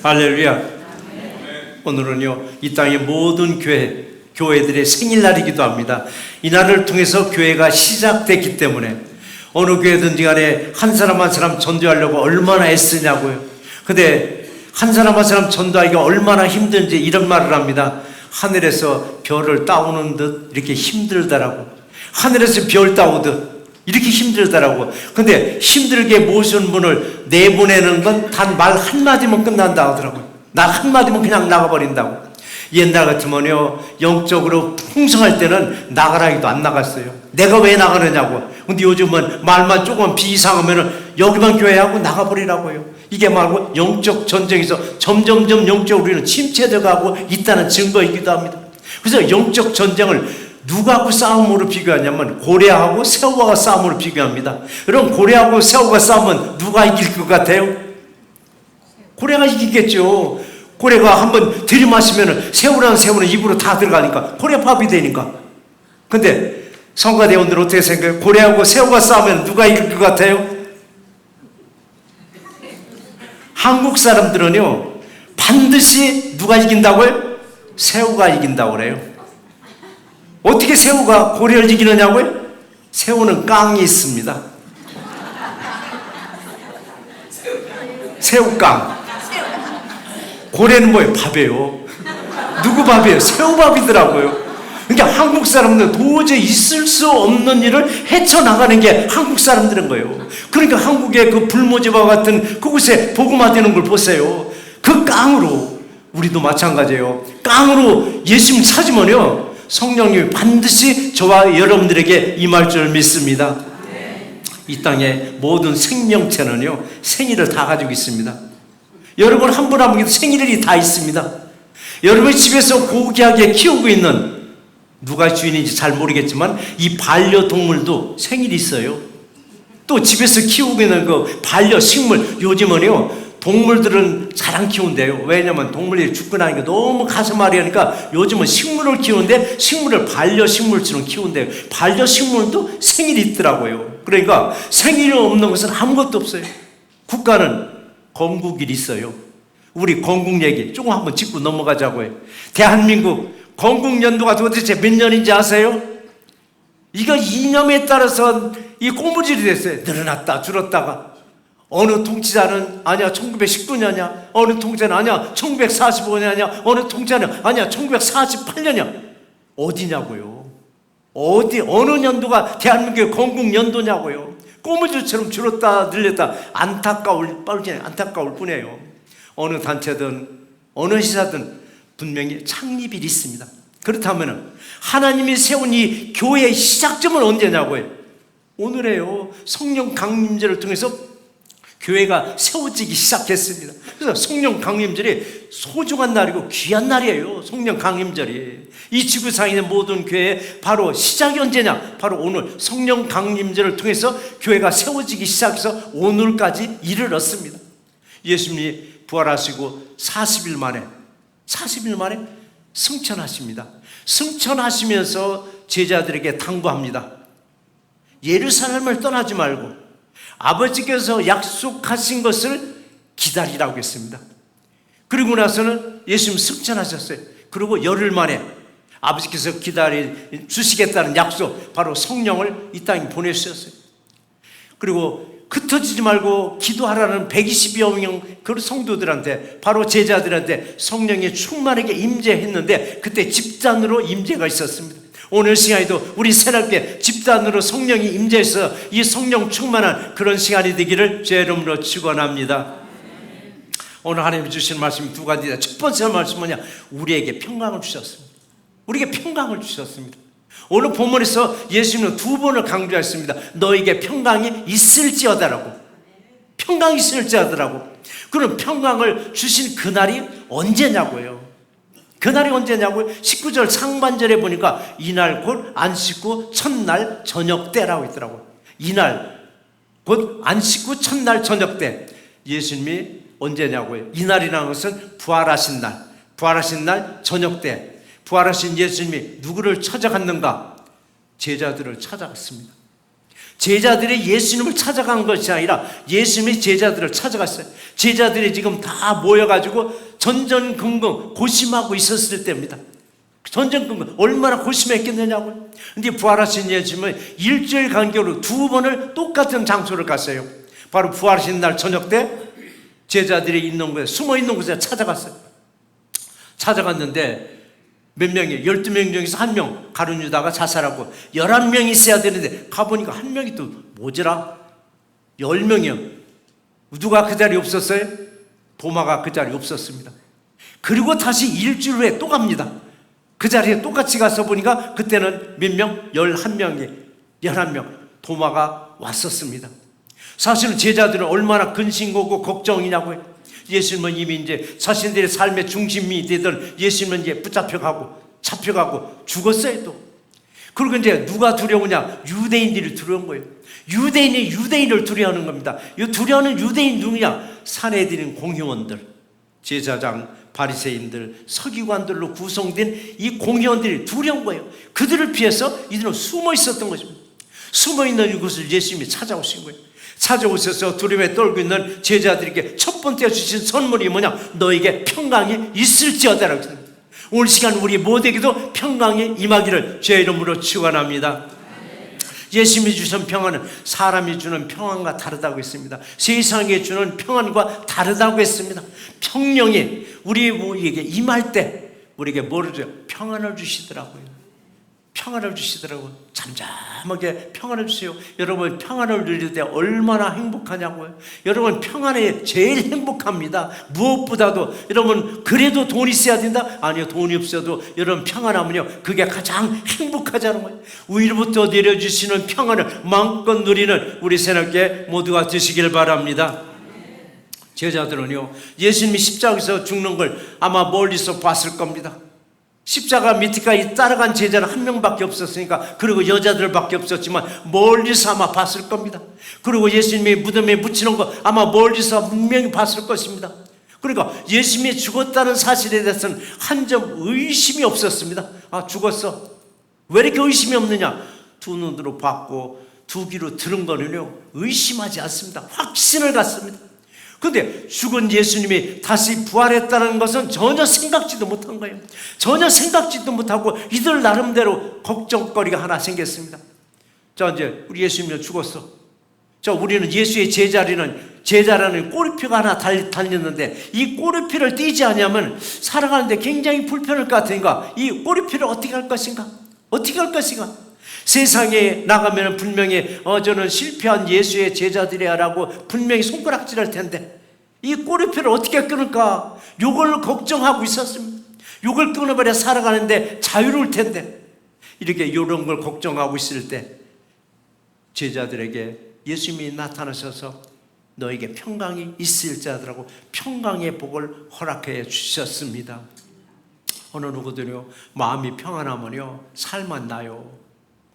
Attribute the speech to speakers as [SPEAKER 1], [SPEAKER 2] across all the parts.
[SPEAKER 1] 할렐루야. 오늘은요, 이 땅의 모든 교회들의 생일날이기도 합니다. 이 날을 통해서 교회가 시작됐기 때문에 어느 교회든지 간에 한 사람 한 사람 전도하려고 얼마나 애쓰냐고요. 근데 한 사람 한 사람 전도하기가 얼마나 힘든지 이런 말을 합니다. 하늘에서 별을 따오는 듯 이렇게 힘들다라고. 하늘에서 별 따오듯 이렇게 힘들다라고. 근데 힘들게 모신 분을 내보내는 건 단 말 한마디면 끝난다 하더라고요. 나 한마디면 그냥 나가버린다고. 옛날 같으면요, 영적으로 풍성할 때는 나가라 해도 안 나갔어요. 내가 왜 나가느냐고. 근데 요즘은 말만 조금 비이상하면은 여기만 교회하고 나가버리라고요. 이게 말고 영적 전쟁에서 점점점 영적으로 우리는 침체되어 가고 있다는 증거이기도 합니다. 그래서 영적 전쟁을 누구하고 싸움으로 비교하냐면 고레하고 새우가 싸움으로 비교합니다. 그럼 고레하고 새우가 싸우면 누가 이길 것 같아요? 고래가 이기겠죠. 고래가 한번 들이마시면 새우는 입으로 다 들어가니까 고래밥이 되니까. 근데 성가대원들 어떻게 생각해요? 고래하고 새우가 싸우면 누가 이길 것 같아요? 한국 사람들은요, 반드시 누가 이긴다고요? 새우가 이긴다고 그래요. 어떻게 새우가 고래를 이기느냐고요? 새우는 깡이 있습니다. 새우깡. 고래는 뭐예요? 밥이에요. 누구 밥이에요? 새우밥이더라고요. 그러니까 한국 사람들은 도저히 있을 수 없는 일을 헤쳐나가는 게 한국 사람들인 거예요. 그러니까 한국의 그 불모지와 같은 그곳에 복음화되는 걸 보세요. 그 깡으로, 우리도 마찬가지예요. 깡으로 예수님 찾으면요, 성령님이 반드시 저와 여러분들에게 임할 줄 믿습니다. 이 땅의 모든 생명체는요, 생일을 다 가지고 있습니다. 여러분 한 분 한 분에도 생일이 다 있습니다. 여러분이 집에서 고귀하게 키우고 있는, 누가 주인인지 잘 모르겠지만 이 반려동물도 생일이 있어요. 또 집에서 키우고 있는 그 반려식물, 요즘은요 동물들은 잘 안 키운대요. 왜냐면 동물이 죽고 나니까 너무 가슴 아리하니까 요즘은 식물을 키우는데 식물을 반려식물처럼 키운대요. 반려식물도 생일이 있더라고요. 그러니까 생일이 없는 것은 아무것도 없어요. 국가는 건국일이 있어요. 우리 건국 얘기 조금 한번 짚고 넘어가자고요. 대한민국 건국연도가 도대체 몇 년인지 아세요? 이거 이념에 따라서 이 꼬무질이 됐어요. 늘어났다 줄었다가. 어느 통치자는 아니야 1919년이야, 어느 통치자는 아니야 1945년이야, 어느 통치자는 아니야 1948년이야. 어디냐고요? 어느 연도가 대한민국의 건국연도냐고요? 꼬무줄처럼 줄었다 늘렸다. 안타까울 뿐이에요. 어느 단체든 어느 시사든 분명히 창립일이 있습니다. 그렇다면 하나님이 세운 이 교회의 시작점은 언제냐고요? 오늘이에요. 성령 강림절을 통해서 교회가 세워지기 시작했습니다. 그래서 성령 강림절이 소중한 날이고 귀한 날이에요. 성령 강림절이 이 지구상에 있는 모든 교회의 바로 시작이 언제냐? 바로 오늘 성령 강림절을 통해서 교회가 세워지기 시작해서 오늘까지 이르렀습니다. 예수님이 부활하시고 40일 만에 승천하십니다. 승천하시면서 제자들에게 당부합니다. 예루살렘을 떠나지 말고 아버지께서 약속하신 것을 기다리라고 했습니다. 그리고 나서는 예수님 승천하셨어요. 그리고 열흘 만에 아버지께서 주시겠다는 약속, 바로 성령을 이 땅에 보내주셨어요. 그리고 흩어지지 말고 기도하라는 120여 명 그 성도들한테, 바로 제자들한테 성령의 충만하게 임재했는데 그때 집단으로 임재가 있었습니다. 오늘 시간에도 우리 새롭게 집단으로 성령이 임재해서 이 성령 충만한 그런 시간이 되기를 주의 이름으로 축원합니다. 오늘 하나님이 주신 말씀이 두 가지다. 첫 번째 말씀은 뭐냐? 우리에게 평강을 주셨습니다. 우리에게 평강을 주셨습니다. 오늘 본문에서 예수님은 두 번을 강조했습니다. 너에게 평강이 있을지어다라고. 평강이 있을지어다라고. 그럼 평강을 주신 그날이 언제냐고요? 그날이 언제냐고요? 19절 상반절에 보니까 이날 곧 안식 후 첫날 저녁 때라고 있더라고요. 이날 곧 안식 후 첫날 저녁 때. 예수님이 언제냐고요? 이날이라는 것은 부활하신 날 저녁 때. 부활하신 예수님이 누구를 찾아갔는가? 제자들을 찾아갔습니다. 제자들이 예수님을 찾아간 것이 아니라 예수님이 제자들을 찾아갔어요. 제자들이 지금 다 모여가지고 전전긍긍 고심하고 있었을 때입니다. 전전긍긍 얼마나 고심했겠느냐고요. 근데 부활하신 예수님은 일주일 간격으로 2번을 똑같은 장소를 갔어요. 바로 부활하신 날 저녁 때 제자들이 있는 곳에, 숨어 있는 곳에 찾아갔어요. 찾아갔는데 몇 명이, 12명 중에서 1명 가룟 유다가 자살하고 11명이 있어야 되는데 가보니까 1명이 또 모자라 10명이요. 누가 그 자리에 없었어요? 도마가 그 자리에 없었습니다. 그리고 다시 일주일 후에 또 갑니다. 그 자리에 똑같이 가서 보니까 그때는 몇 명? 11명이, 11명 도마가 왔었습니다. 사실은 제자들은 얼마나 근심하고 걱정이냐고요. 예수님은 이미 이제 자신들의 삶의 중심이 되던 예수님은 이제 잡혀가고 죽었어요 또. 그리고 이제 누가 두려우냐? 유대인들이 두려운 거예요. 유대인이 유대인을 두려워하는 겁니다. 이 두려워하는 유대인 누구냐? 사내들인 공회원들, 제사장, 바리새인들, 서기관들로 구성된 이 공회원들이 두려운 거예요. 그들을 피해서 이들은 숨어 있었던 것입니다. 숨어 있는 이곳을 예수님이 찾아오신 거예요. 찾아오셔서 두려움에 떨고 있는 제자들에게 첫 번째 주신 선물이 뭐냐? 너에게 평강이 있을지어다라고 했습니다. 오늘 시간 우리 모두에게도 평강이 임하기를 주의 이름으로 축원합니다. 예수님이 주신 평안은 사람이 주는 평안과 다르다고 했습니다. 세상에 주는 평안과 다르다고 했습니다. 평령이 우리에게 임할 때 우리에게 뭐를 줘요? 평안을 주시더라고요. 평안을 주시더라고요. 잠잠하게 평안을 주세요. 여러분 평안을 누릴 때 얼마나 행복하냐고요. 여러분 평안이 제일 행복합니다. 무엇보다도 여러분 그래도 돈이 있어야 된다? 아니요, 돈이 없어도 여러분 평안하면요 그게 가장 행복하자는 거예요. 위로부터 내려주시는 평안을 마음껏 누리는 우리 새롭게 모두가 되시길 바랍니다. 제자들은요 예수님이 십자가에서 죽는 걸 아마 멀리서 봤을 겁니다. 십자가 밑에까지 따라간 제자는 1명밖에 없었으니까, 그리고 여자들밖에 없었지만 멀리서 아마 봤을 겁니다. 그리고 예수님이 무덤에 묻히는 거 아마 멀리서 분명히 봤을 것입니다. 그러니까 예수님이 죽었다는 사실에 대해서는 한 점 의심이 없었습니다. 아, 죽었어. 왜 이렇게 의심이 없느냐? 두 눈으로 봤고 두 귀로 들은 거는요 의심하지 않습니다. 확신을 갖습니다. 그런데 죽은 예수님이 다시 부활했다는 것은 전혀 생각지도 못한 거예요. 전혀 생각지도 못하고 이들 나름대로 걱정거리가 하나 생겼습니다. 자, 이제 우리 예수님은 죽었어. 자, 우리는 예수의 제자라는 꼬리표가 하나 달렸는데 이 꼬리표를 떼지 않으면 살아가는데 굉장히 불편할 것 같으니까 이 꼬리표를 어떻게 할 것인가? 어떻게 할 것인가? 세상에 나가면 분명히 저는 실패한 예수의 제자들이야라고 분명히 손가락질할 텐데 이 꼬리표를 어떻게 끊을까? 요걸 걱정하고 있었습니다. 요걸 끊어버려 살아가는데 자유로울 텐데 이렇게 이런 걸 걱정하고 있을 때 제자들에게 예수님이 나타나셔서 너에게 평강이 있을지라고 평강의 복을 허락해 주셨습니다. 어느 누구들요 마음이 평안하면요 살만 나요.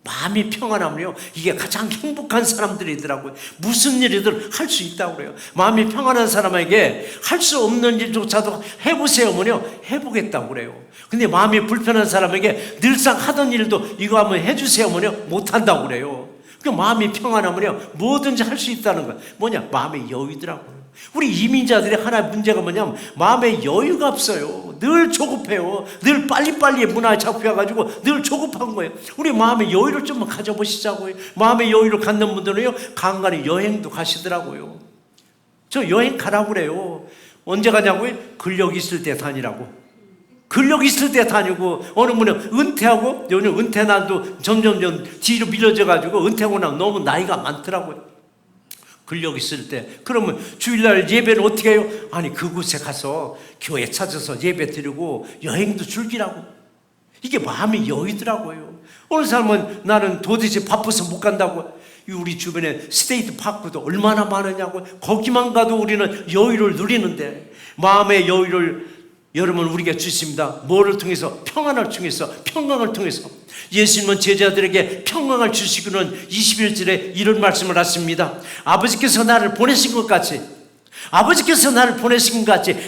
[SPEAKER 1] 마음이 평안하면요 이게 가장 행복한 사람들이더라고요. 무슨 일이든 할 수 있다고 그래요. 마음이 평안한 사람에게 할 수 없는 일조차도 해보세요 하면요 해보겠다고 그래요. 근데 마음이 불편한 사람에게 늘상 하던 일도 이거 한번 해주세요 하면요 못한다고 그래요. 그 마음이 평안하면요 뭐든지 할 수 있다는 거예요. 뭐냐? 마음의 여유더라고요. 우리 이민자들의 하나의 문제가 뭐냐면 마음의 여유가 없어요. 늘 조급해요. 늘 빨리빨리 문화에 잡혀가지고 늘 조급한 거예요. 우리 마음의 여유를 좀 가져보시자고요. 마음의 여유를 갖는 분들은요 간간히 여행도 가시더라고요. 저 여행 가라고 그래요. 언제 가냐고요? 근력 있을 때 다니라고. 근력 있을 때 다니고 어느 분은 은퇴하고 요즘 은퇴 날도 점점 뒤로 밀어져가지고 은퇴하고 나면 너무 나이가 많더라고요. 근력 있을 때. 그러면 주일날 예배를 어떻게 해요? 아니 그곳에 가서 교회 찾아서 예배 드리고 여행도 즐기라고. 이게 마음이 여유더라고요. 어느 사람은 나는 도대체 바빠서 못 간다고. 우리 주변에 스테이트 파크도 얼마나 많으냐고. 거기만 가도 우리는 여유를 누리는데 마음의 여유를 여러분 우리가 주십니다. 뭐를 통해서? 평안을 통해서, 평강을 통해서. 예수님은 제자들에게 평강을 주시고는 21절에 이런 말씀을 하십니다. 아버지께서 나를 보내신 것 같이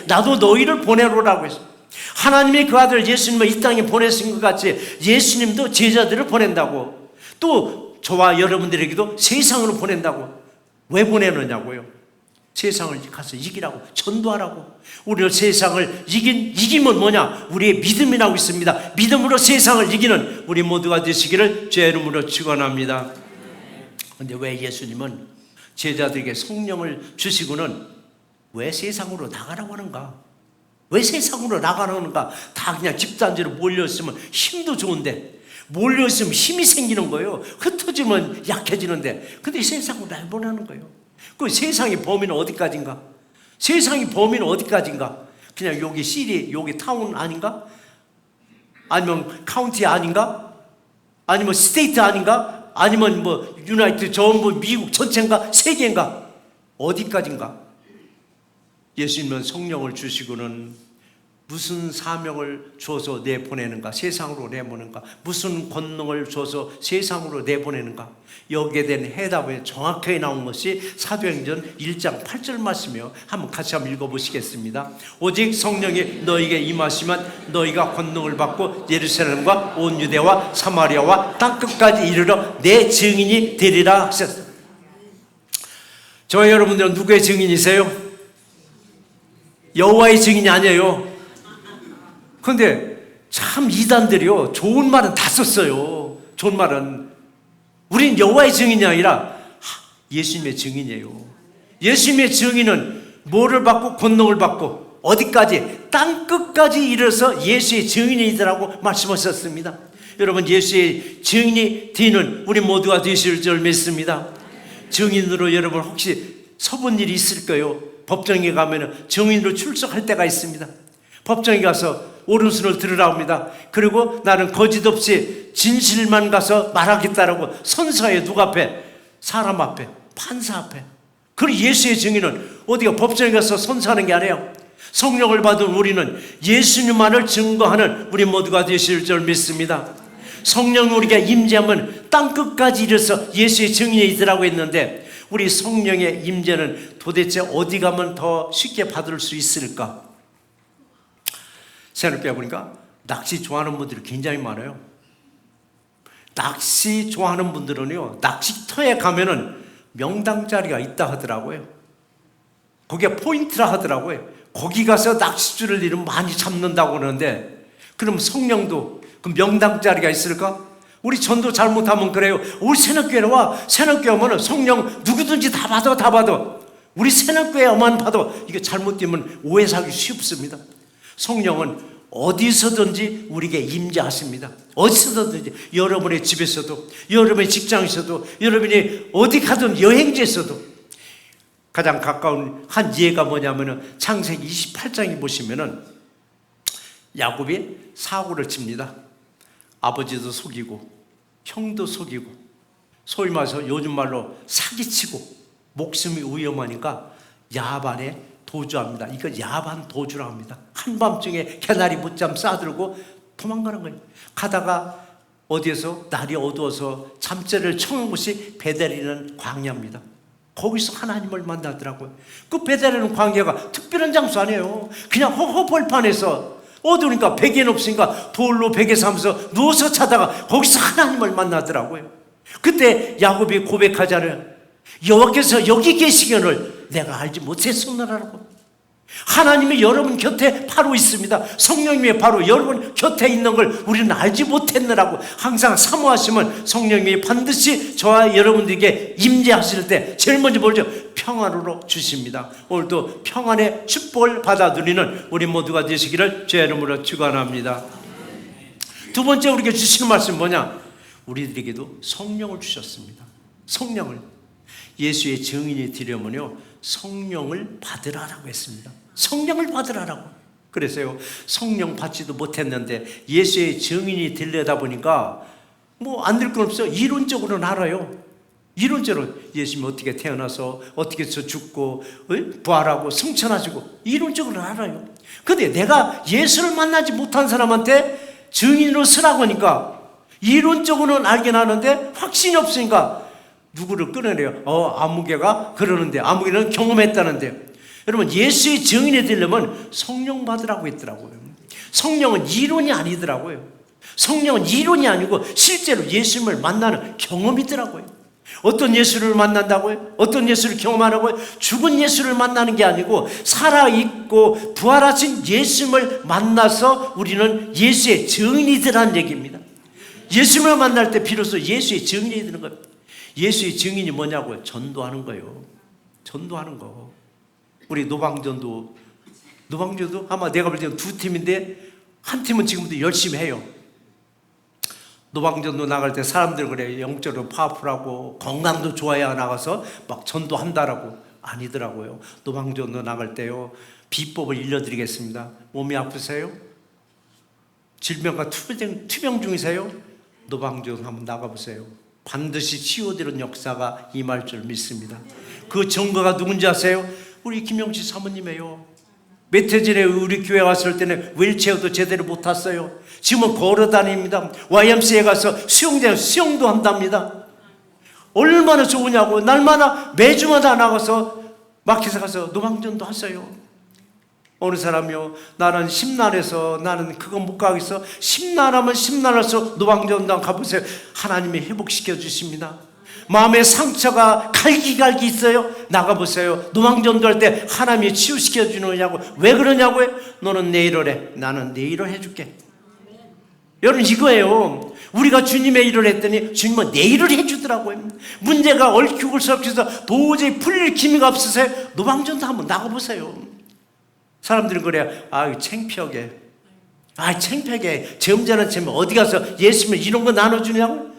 [SPEAKER 1] 나도 너희를 보내로라고 했어요. 하나님이 그 아들 예수님을 이 땅에 보내신 것 같이 예수님도 제자들을 보낸다고. 또 저와 여러분들에게도 세상으로 보낸다고. 왜 보내느냐고요? 세상을 가서 이기라고, 전도하라고. 우리는 세상을 이기면 뭐냐? 우리의 믿음이라고 있습니다. 믿음으로 세상을 이기는 우리 모두가 되시기를 주의 이름으로 축원합니다. 그런데 왜 예수님은 제자들에게 성령을 주시고는 왜 세상으로 나가라고 하는가? 왜 세상으로 나가는가? 다 그냥 집단지로 몰려있으면 힘도 좋은데, 몰려있으면 힘이 생기는 거예요. 흩어지면 약해지는데, 근데 세상으로 내보내는 거예요. 그 세상의 범위는 어디까지인가? 세상의 범위는 어디까지인가? 그냥 여기 시리, 여기 타운 아닌가? 아니면 카운티 아닌가? 아니면 스테이트 아닌가? 아니면 뭐 유나이트 전부 미국 전체인가? 세계인가? 어디까지인가? 예수님은 성령을 주시고는 무슨 사명을 줘서 내보내는가? 세상으로 내보내는가? 무슨 권능을 줘서 세상으로 내보내는가? 여기에 대한 해답이 정확하게 나온 것이 사도행전 1장 8절 말씀이요. 한번 같이 한번 읽어보시겠습니다. 오직 성령이 너에게 임하시면 너희가 권능을 받고 예루살렘과 온 유대와 사마리아와 땅끝까지 이르러 내 증인이 되리라 하셨습니다. 저와 여러분들은 누구의 증인이세요? 여호와의 증인이 아니에요. 그런데 참 이단들이요, 좋은 말은 다 썼어요. 좋은 말은 우린 여호와의 증인이 아니라 예수님의 증인이에요. 예수님의 증인은 뭐를 받고 권능을 받고 어디까지? 땅끝까지 이르러서 예수의 증인이더라고 말씀하셨습니다. 여러분, 예수의 증인이 되는 우리 모두가 되실 줄 믿습니다. 증인으로 여러분 혹시 서본 일이 있을 거예요. 법정에 가면 증인으로 출석할 때가 있습니다. 법정에 가서 오른손을 들으라고 합니다. 그리고 나는 거짓 없이 진실만 가서 말하겠다라고 선서해. 누구 앞에? 사람 앞에, 판사 앞에. 그리고 예수의 증인은 어디가 법정에 가서 선서하는 게 아니에요. 성령을 받은 우리는 예수님만을 증거하는 우리 모두가 되실 줄 믿습니다. 성령 우리가 임재하면 땅끝까지 이르러서 예수의 증인이더라고 했는데, 우리 성령의 임재는 도대체 어디 가면 더 쉽게 받을 수 있을까? 생각해 보니까 낚시 좋아하는 분들이 굉장히 많아요. 낚시 좋아하는 분들은요, 낚시터에 가면은 명당 자리가 있다 하더라고요. 거기에 포인트라 하더라고요. 거기 가서 낚싯줄을 이름 많이 잡는다고 그러는데, 그럼 성령도 그 명당 자리가 있을까? 우리 전도 잘못하면 그래요. 우리 새벽교회로 와. 새벽교회 오면 성령 누구든지 다 받아. 우리 새벽교회만 봐도 이게 잘못되면 오해 사기 쉽습니다. 성령은 어디서든지 우리에게 임재하십니다. 어디서든지, 여러분의 집에서도, 여러분의 직장에서도, 여러분이 어디 가든 여행지에서도. 가장 가까운 한 예가 뭐냐면은 창세기 28장에 보시면은 야곱이 사고를 칩니다. 아버지도 속이고 형도 속이고, 소위 말해서 요즘 말로 사기치고 목숨이 위험하니까 야반에 도주합니다. 이거 야반 도주라고 합니다. 한밤중에 개나리 못잠 싸들고 도망가는 거예요. 가다가 어디에서 날이 어두워서 잠자리를 청한 곳이 베델이라는 광야입니다. 거기서 하나님을 만나더라고요. 그 베델이라는 광야가 특별한 장소 아니에요. 그냥 허허벌판에서 어두우니까 베개는 없으니까 돌로 베개 삼아서 누워서 자다가 거기서 하나님을 만나더라고요. 그때 야곱이 고백하잖아요. 여호와께서 여기 계시기를 내가 알지 못했었느라고. 하나님이 여러분 곁에 바로 있습니다. 성령님이 바로 여러분 곁에 있는 걸 우리는 알지 못했느라고. 항상 사모하시면 성령님이 반드시 저와 여러분들에게 임재하실 때 제일 먼저 뭐죠? 평안으로 주십니다. 오늘도 평안의 축복을 받아 누리는 우리 모두가 되시기를 주의 이름으로 축원합니다. 두 번째 우리에게 주시는 말씀은 뭐냐? 우리들에게도 성령을 주셨습니다. 성령을. 예수의 증인이 되려면요, 성령을 받으라라고 했습니다. 성령을 받으라라고. 그래서요, 성령 받지도 못했는데 예수의 증인이 되려다 보니까 뭐 안 될 건 없어요. 이론적으로는 알아요. 이론적으로 예수님이 어떻게 태어나서 어떻게 해서 죽고 부활하고 승천하시고 이론적으로는 알아요. 근데 내가 예수를 만나지 못한 사람한테 증인으로 서라고 하니까 이론적으로는 알긴 하는데 확신이 없으니까 누구를 끌어내요. 아무개가 그러는데, 아무개는 경험했다는데. 여러분, 예수의 증인이 되려면 성령 받으라고 했더라고요. 성령은 이론이 아니더라고요. 성령은 이론이 아니고 실제로 예수님을 만나는 경험이더라고요. 어떤 예수를 만난다고요? 어떤 예수를 경험하라고요? 죽은 예수를 만나는 게 아니고 살아있고 부활하신 예수님을 만나서 우리는 예수의 증인이 되라는 얘기입니다. 예수님을 만날 때 비로소 예수의 증인이 되는 겁니다. 예수의 증인이 뭐냐고요? 전도하는 거예요. 전도하는 거. 우리 노방전도 아마 내가 볼 때는 두 팀인데 한 팀은 지금도 열심히 해요. 노방전도 나갈 때 사람들 그래 영적으로 파워풀하고 건강도 좋아야 나가서 막 전도한다라고. 아니더라고요. 노방전도 나갈 때요, 비법을 일러드리겠습니다. 몸이 아프세요? 질병과 투병 중이세요? 노방전 한번 나가보세요. 반드시 치유되는 역사가 임할 줄 믿습니다. 그 증거가 누군지 아세요? 우리 김영치 사모님이에요. 몇 해 전에 우리 교회 왔을 때는 휠체어도 제대로 못 탔어요. 지금은 걸어 다닙니다. YMCA 가서 수영장 수영도 한답니다. 얼마나 좋으냐고. 날마다 매주마다 나가서 마켓에 가서 노방전도 하세요. 어느 사람이요, 나는 심란해서 나는 그거 못 가겠어. 심란하면 심란해서 노방전도 가보세요. 하나님이 회복시켜 주십니다. 마음의 상처가 갈기갈기 있어요. 나가보세요. 노방전도 할 때 하나님이 치유시켜 주느냐고. 왜 그러냐고요? 너는 내일을 해. 나는 내일을 해줄게. 여러분, 이거예요. 우리가 주님의 일을 했더니 주님은 내일을 해주더라고요. 문제가 얽히고 설켜서 도저히 풀릴 기미가 없으세요? 노방전도 한번 나가보세요. 사람들은 그래요. 창피하게. 창피하게. 점잖은 셈 어디 가서 예수님 이런 거 나눠주냐고?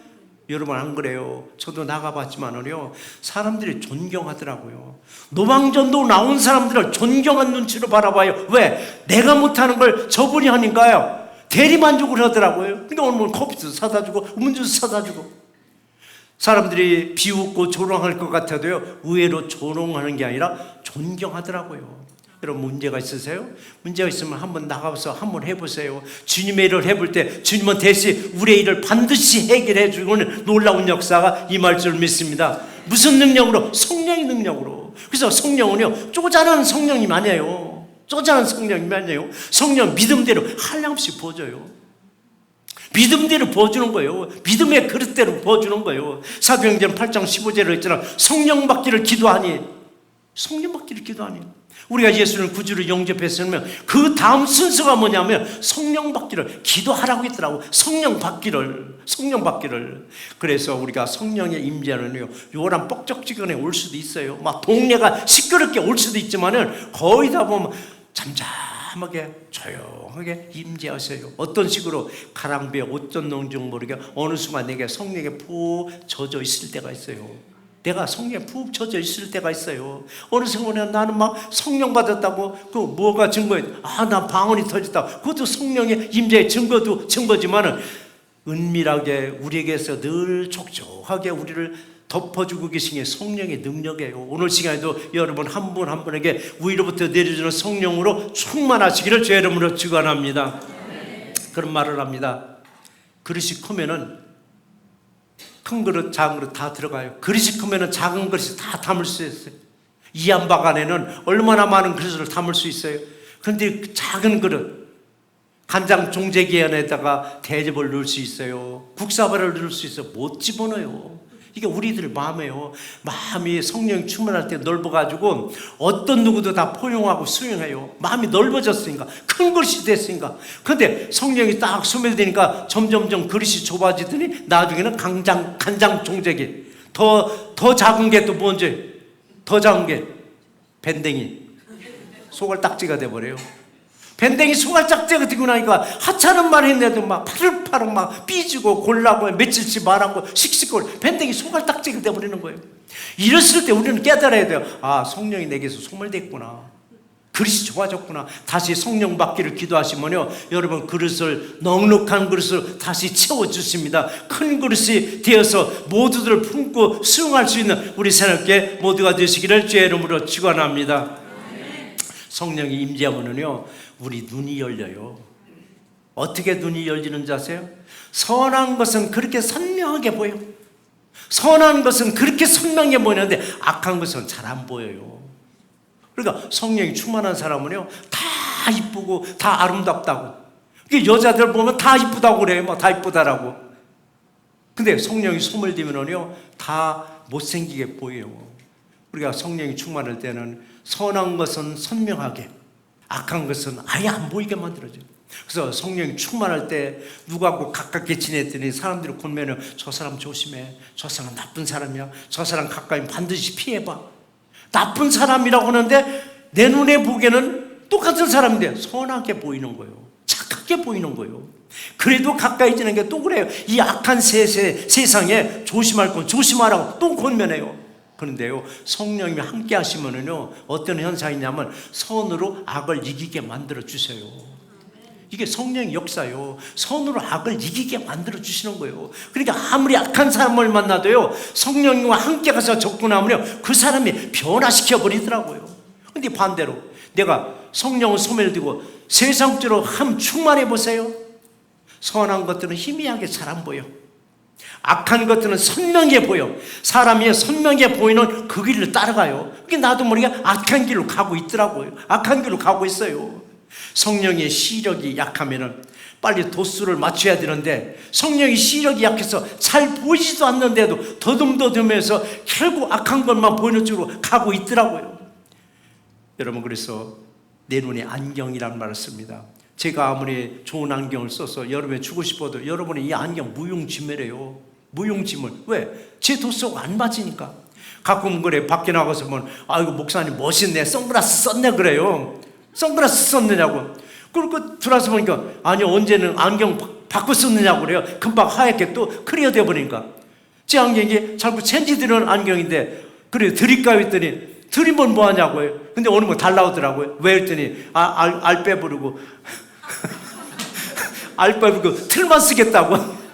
[SPEAKER 1] 여러분, 안 그래요. 저도 나가봤지만은요, 사람들이 존경하더라고요. 노방전도 나온 사람들을 존경한 눈치로 바라봐요. 왜? 내가 못하는 걸 저분이 하니까요. 대리만족을 하더라고요. 근데 오늘 커피도 사다 주고 음료수 사다 주고. 사람들이 비웃고 조롱할 것 같아도요, 의외로 조롱하는 게 아니라 존경하더라고요. 여러분, 문제가 있으세요? 문제가 있으면 한번 나가서 한번 해보세요. 주님의 일을 해볼 때 주님은 대신 우리의 일을 반드시 해결해 주고는 놀라운 역사가 임할 줄 믿습니다. 무슨 능력으로? 성령의 능력으로. 그래서 성령은요, 쪼잔한 성령이 아니에요. 쪼잔한 성령이 아니에요. 성령 믿음대로 한량없이 부어줘요. 믿음대로 부어주는 거예요. 믿음의 그릇대로 부어주는 거예요. 사도행전 8장 15절에 있잖아. 성령 받기를 기도하니. 성령 받기를 기도하니. 우리가 예수를 구주로 영접했으면 그 다음 순서가 뭐냐면 성령 받기를 기도하라고 했더라고. 성령 받기를. 그래서 우리가 성령의 임재는요, 요란 뻑적지근에 올 수도 있어요. 막 동네가 시끄럽게 올 수도 있지만은 거의 다 보면 잠잠하게 조용하게 임재하세요. 어떤 식으로? 가랑비에 옷 젖는 줄 모르게 어느 순간 내게 성령에 푹 젖어 있을 때가 있어요. 내가 성령에 푹 젖어 있을 때가 있어요. 어느 순간에 나는 막 성령 받았다고, 그 뭐가 증거예요? 나 방언이 터졌다. 그것도 성령의 임재의 증거지만은 은밀하게 우리에게서 늘 촉촉하게 우리를 덮어주고 계신 게 성령의 능력이에요. 오늘 시간에도 여러분 한 분 한 분에게 위로부터 내려주는 성령으로 충만하시기를 주의 이름으로 축원합니다. 그런 말을 합니다. 그릇이 크면은 큰 그릇, 작은 그릇 다 들어가요. 그릇이 크면은 작은 그릇이 다 담을 수 있어요. 이 안박 안에는 얼마나 많은 그릇을 담을 수 있어요. 그런데 그 작은 그릇, 간장 종재기 안에다가 대접을 넣을 수 있어요. 국사발을 넣을 수 있어요. 못 집어넣어요. 이게 우리들 마음이에요. 마음이 성령이 충만할 때 넓어가지고 어떤 누구도 다 포용하고 수용해요. 마음이 넓어졌으니까, 큰 그릇이 됐으니까. 그런데 성령이 딱 소멸되니까 점점점 그릇이 좁아지더니 나중에는 간장 종재기. 더 작은 게 또 뭔지? 더 작은 게 밴댕이. 소갈딱지가 돼버려요. 밴댕이 소갈딱지가 되고 나니까 하찮은 말 했는데도 막 파릇파릇 막 삐지고 골라고 며칠치 말하고 씩씩거려. 밴댕이 소갈딱지가 돼버리는 거예요. 이랬을 때 우리는 깨달아야 돼요. 성령이 내게서 소멸됐구나. 그릇이 좋아졌구나. 다시 성령 받기를 기도하시면요, 여러분 그릇을, 넉넉한 그릇을 다시 채워주십니다. 큰 그릇이 되어서 모두들을 품고 수용할 수 있는 우리 새롭게 모두가 되시기를 주의 이름으로 축원합니다. 성령이 임재하면은요, 우리 눈이 열려요. 어떻게 눈이 열리는지 아세요? 선한 것은 그렇게 선명하게 보여요. 선한 것은 그렇게 선명하게 보이는데 악한 것은 잘 안 보여요. 그러니까 성령이 충만한 사람은요, 다 이쁘고 다 아름답다고. 여자들 보면 다 이쁘다고 그래요. 막 다 이쁘다라고. 근데 성령이 소멸되면은요, 다 못생기게 보여요. 우리가 성령이 충만할 때는 선한 것은 선명하게, 악한 것은 아예 안 보이게 만들어져요. 그래서 성령이 충만할 때 누구하고 가깝게 지냈더니 사람들이 보면은 저 사람 조심해, 저 사람 나쁜 사람이야, 저 사람 가까이 반드시 피해봐. 나쁜 사람이라고 하는데 내 눈에 보기에는 똑같은 사람인데 선하게 보이는 거예요. 착하게 보이는 거예요. 그래도 가까이 지는 게 또 그래요. 이 악한 세상에 조심할 건 조심하라고 또 권면해요. 그런데요, 성령이 함께 하시면은요, 어떤 현상이냐면 선으로 악을 이기게 만들어 주세요. 이게 성령의 역사요. 선으로 악을 이기게 만들어 주시는 거예요. 그러니까 아무리 악한 사람을 만나도요, 성령과 함께 가서 접근하면요, 그 사람이 변화시켜 버리더라고요. 근데 반대로 내가 성령을 소멸되고 세상적으로 함 충만해 보세요. 선한 것들은 희미하게 잘 안 보여. 악한 것들은 선명해 보여. 사람이 선명해 보이는 그 길을 따라가요. 그게 나도 모르게 악한 길로 가고 있더라고요. 악한 길로 가고 있어요. 성령의 시력이 약하면은 빨리 도수를 맞춰야 되는데, 성령의 시력이 약해서 잘 보이지도 않는데도 더듬더듬해서 결국 악한 것만 보이는 쪽으로 가고 있더라고요. 여러분, 그래서 내 눈에 안경이라는 말을 씁니다. 제가 아무리 좋은 안경을 써서 여러분이 주고 싶어도 여러분이 이 안경 무용지물이에요. 무용지물. 왜? 제 도수가 안 맞으니까. 가끔 그래, 밖에 나가서 보면 아이고 목사님 멋있네, 선글라스 썼네 그래요. 선글라스 썼느냐고. 그리고 들어와서 보니까 아니 언제는 안경 바꿔 썼느냐고 그래요. 금방 하얗게 또 클리어 돼버리니까. 제 안경이 자꾸 체인지되는 안경인데 그래 드릴까 했더니 드리면 뭐하냐고요. 근데 어느 거 달라오더라고요. 왜 했더니 알 빼버리고 알 빼버리고 틀만 쓰겠다고.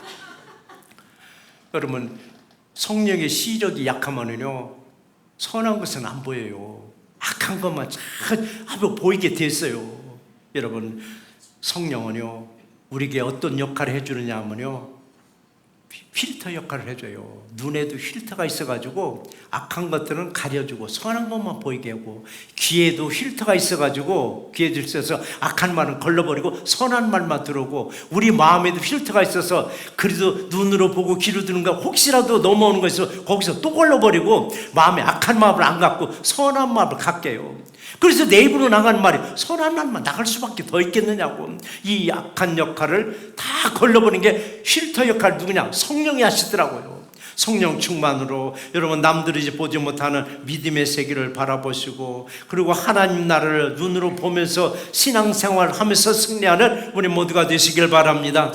[SPEAKER 1] 여러분, 성령의 시력이 약하면은요, 선한 것은 안 보여요. 악한 것만 잘 보이게 됐어요. 여러분, 성령은요, 우리에게 어떤 역할을 해주느냐 하면요, 필터 역할을 해줘요. 눈에도 필터가 있어가지고 악한 것들은 가려주고 선한 것만 보이게 하고, 귀에도 필터가 있어가지고 귀에 있어서 악한 말은 걸러버리고 선한 말만 들어오고, 우리 마음에도 필터가 있어서 그래도 눈으로 보고 귀로 듣는 거 혹시라도 넘어오는 거 있어 거기서 또 걸러버리고 마음에 악한 마음을 안 갖고 선한 마음을 갖게 해요. 그래서 내 입으로 나가는 말이 선한 말만 나갈 수밖에 더 있겠느냐고. 이 악한 역할을 다 걸러버리는 게 필터 역할 누구냐? 성령이 하시더라고요. 성령 충만으로 여러분 남들이 보지 못하는 믿음의 세계를 바라보시고, 그리고 하나님 나라를 눈으로 보면서 신앙생활을 하면서 승리하는 우리 모두가 되시길 바랍니다.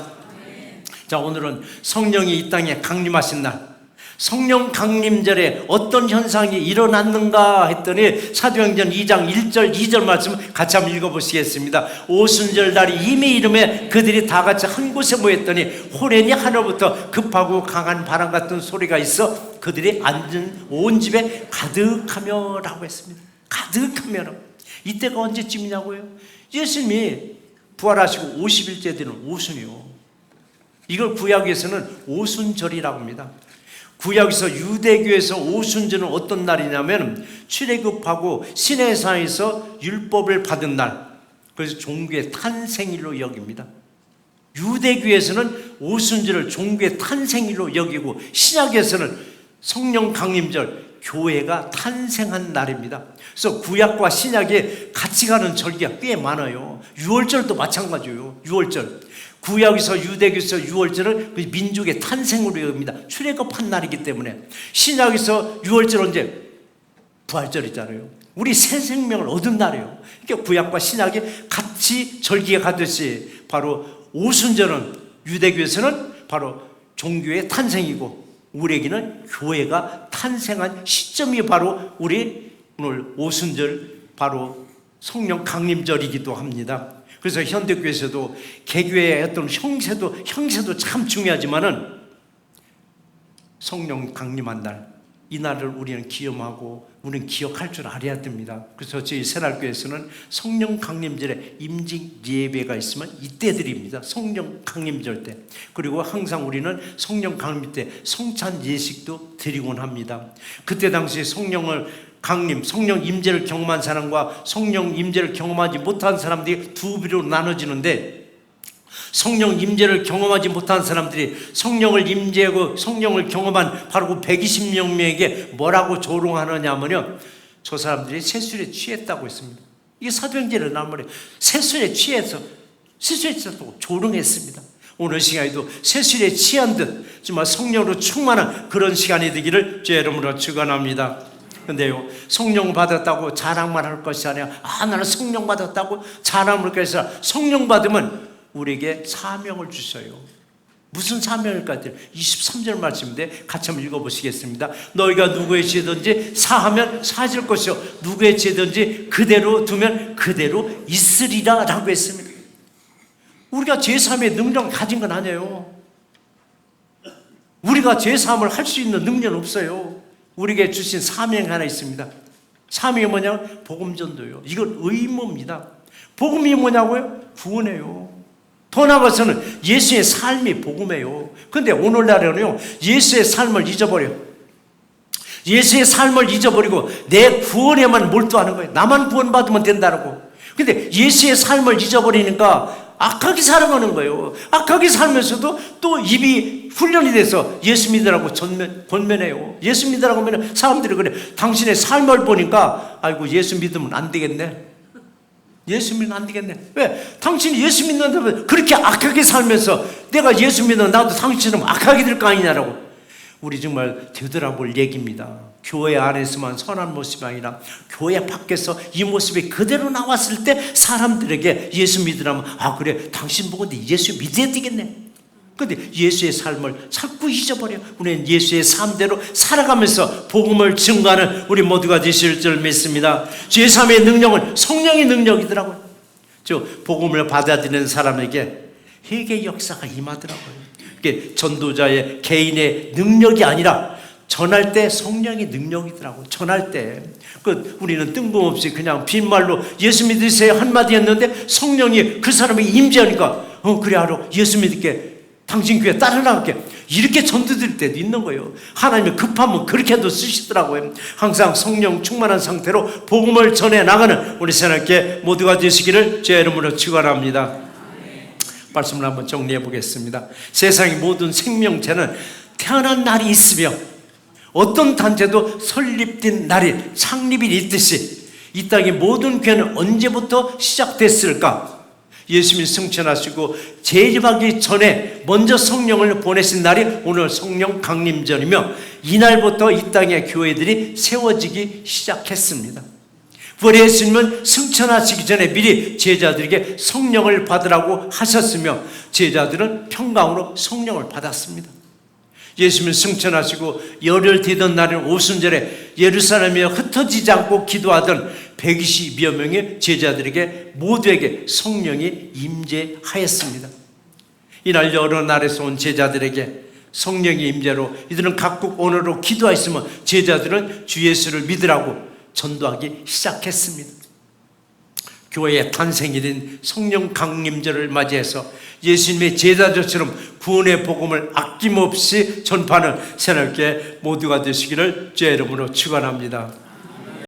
[SPEAKER 1] 자, 오늘은 성령이 이 땅에 강림하신 날, 성령 강림절에 어떤 현상이 일어났는가 했더니 사도행전 2장 1절 2절 말씀 같이 한번 읽어보시겠습니다. 오순절 날이 이미 이름에 그들이 다 같이 한 곳에 모였더니 호련히 하늘부터 급하고 강한 바람 같은 소리가 있어 그들이 앉은 온 집에 가득하며 라고 했습니다. 가득하며. 이때가 언제쯤이냐고요? 예수님이 부활하시고 50일째 되는 오순이요. 이걸 구약에서는 오순절이라고 합니다. 구약에서 유대교에서 오순절은 어떤 날이냐면 출애굽하고 시내산에서 율법을 받은 날, 그래서 종교의 탄생일로 여깁니다. 유대교에서는 오순절을 종교의 탄생일로 여기고, 신약에서는 성령 강림절, 교회가 탄생한 날입니다. 그래서 구약과 신약에 같이 가는 절기가 꽤 많아요. 유월절도 마찬가지예요. 유월절. 구약에서 유대교에서 유월절은 민족의 탄생으로 여깁니다. 출애굽한 날이기 때문에. 신약에서 유월절 언제? 부활절이잖아요. 우리 새 생명을 얻은 날이에요. 그러니까 구약과 신약이 같이 절기가 가듯이 바로 오순절은 유대교에서는 바로 종교의 탄생이고, 우리에게는 교회가 탄생한 시점이 바로 우리 오늘 오순절, 바로 성령 강림절이기도 합니다. 그래서 현대교회에서도 개교의 어떤 형세도 참 중요하지만은 성령 강림한 날, 이 날을 우리는 기념하고 우리는 기억할 줄 알아야 됩니다. 그래서 저희 새날교회에서는 성령 강림절에 임직 예배가 있으면 이때 드립니다. 성령 강림절 때. 그리고 항상 우리는 성령 강림 때 성찬 예식도 드리곤 합니다. 그때 당시 성령을 강림, 성령 임재를 경험한 사람과 성령 임재를 경험하지 못한 사람들이 두 부류로 나눠지는데, 성령 임재를 경험하지 못한 사람들이 성령을 임재하고 성령을 경험한 바로 그 120명에게 뭐라고 조롱하느냐면요, 저 사람들이 세술에 취했다고 했습니다. 이게 사도행전에 나온 말이에요. 세술에 취해서 조롱했습니다. 오늘 시간에도 세술에 취한 듯 정말 성령으로 충만한 그런 시간이 되기를 주의 이름으로 축원합니다. 근데요, 성령 받았다고 자랑만 할 것이 아니라 나는 성령 받았다고 자랑을 할 것이 아니라 성령 받으면 우리에게 사명을 주셔요. 무슨 사명일까? 23절 말씀인데 같이 한번 읽어보시겠습니다. 너희가 누구의 죄든지 사하면 사해질 것이요 누구의 죄든지 그대로 두면 그대로 있으리라 라고 했습니다. 우리가 죄사함의 능력을 가진 건 아니에요. 우리가 죄사함을 할 수 있는 능력은 없어요. 우리에게 주신 사명이 하나 있습니다. 사명이 뭐냐면 복음전도예요. 이건 의무입니다. 복음이 뭐냐고요? 구원이에요. 더 나아가서는 예수의 삶이 복음이에요. 그런데 오늘날에는요, 예수의 삶을 잊어버려요. 예수의 삶을 잊어버리고 내 구원에만 몰두하는 거예요. 나만 구원받으면 된다고. 근데 예수의 삶을 잊어버리니까 악하게 살아가는 거예요. 악하게 살면서도 또 입이 훈련이 돼서 예수 믿으라고 권면해요. 예수 믿으라고 하면 사람들이 그래. 당신의 삶을 보니까 아이고 예수 믿으면 안 되겠네. 예수 믿으면 안 되겠네. 왜? 당신이 예수 믿는다면 그렇게 악하게 살면서 내가 예수 믿으면 나도 당신처럼 악하게 될 거 아니냐라고. 우리 정말 되돌아볼 얘기입니다. 교회 안에서만 선한 모습이 아니라 교회 밖에서 이 모습이 그대로 나왔을 때 사람들에게 예수 믿으라면 그래 당신 보고 네 예수 믿어야 되겠네. 그런데 예수의 삶을 자꾸 잊어버려. 우리는 예수의 삶대로 살아가면서 복음을 증거하는 우리 모두가 되실 줄 믿습니다. 주의 삶의 능력은 성령의 능력이더라고요. 저 복음을 받아들이는 사람에게 회개 역사가 임하더라고요. 이게 전도자의 개인의 능력이 아니라 전할 때 성령의 능력이더라고. 전할 때 우리는 뜬금없이 그냥 빈말로 예수 믿으세요 한마디 했는데 성령이 그 사람이 임재하니까 그래 알아 예수 믿을게 당신 교회 따라 나갈게 이렇게 전도드릴 때도 있는 거예요. 하나님이 급하면 그렇게도 쓰시더라고요. 항상 성령 충만한 상태로 복음을 전해 나가는 우리 새롭게 모두가 되시기를 주의 이름으로 축원합니다. 말씀을 한번 정리해 보겠습니다. 세상의 모든 생명체는 태어난 날이 있으며 어떤 단체도 설립된 날이 창립이 있듯이 이 땅의 모든 교회는 언제부터 시작됐을까? 예수님이 승천하시고 재림하기 전에 먼저 성령을 보내신 날이 오늘 성령 강림절이며 이날부터 이 땅의 교회들이 세워지기 시작했습니다. 우리 예수님은 승천하시기 전에 미리 제자들에게 성령을 받으라고 하셨으며 제자들은 평강으로 성령을 받았습니다. 예수님은 승천하시고 열흘 되던 날인 오순절에 예루살렘에 흩어지지 않고 기도하던 120여 명의 제자들에게 모두에게 성령이 임재하였습니다. 이날 여러 날에서 온 제자들에게 성령의 임재로 이들은 각국 언어로 기도하였으면 제자들은 주 예수를 믿으라고 전도하기 시작했습니다. 교회의 탄생일인 성령 강림절을 맞이해서 예수님의 제자들처럼 구원의 복음을 아낌없이 전파하는 새롭게 모두가 되시기를 주의 이름으로 축원합니다.